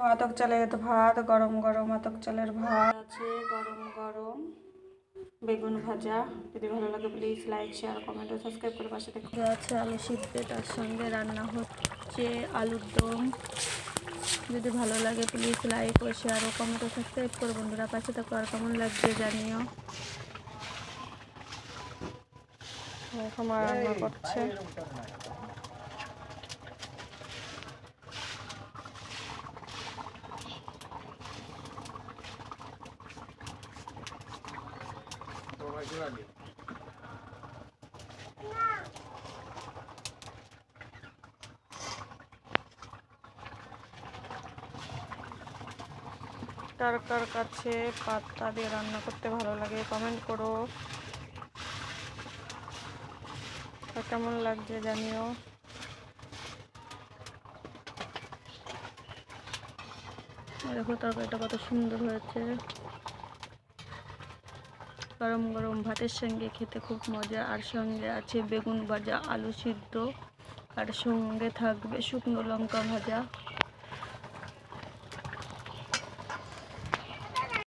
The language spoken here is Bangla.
আতপ চালের ভাত, গরম গরম আতপ চালের ভাত আছে, গরম গরম বেগুন ভাজা। যদি ভালো লাগে প্লিজ লাইক শেয়ার কমেন্ট ও সাবস্ক্রাইব করে পাশে থেকে আছে। আলু সিদ্ধ, তার সঙ্গে রান্না হচ্ছে আলুর দম। যদি ভালো লাগে প্লিজ লাইক ও শেয়ার ও কমেন্ট ও সাবস্ক্রাইব করো বন্ধুরা, পাশে থাকো। আর কেমন লাগছে জানিও। এখন রান্না করছে। কার কার কাছে পাতা দিয়ে রান্না করতে ভালো লাগে কমেন্ট করো, আর কেমন লাগছে জানিও। দেখো তরকারিটা কত সুন্দর হয়েছে। গরম গরম ভাতের সঙ্গে খেতে খুব মজা। আর সঙ্গে আছে বেগুন ভাজা, আলু সিদ্ধ, আর সঙ্গে থাকবে শুকনো লঙ্কা ভাজা।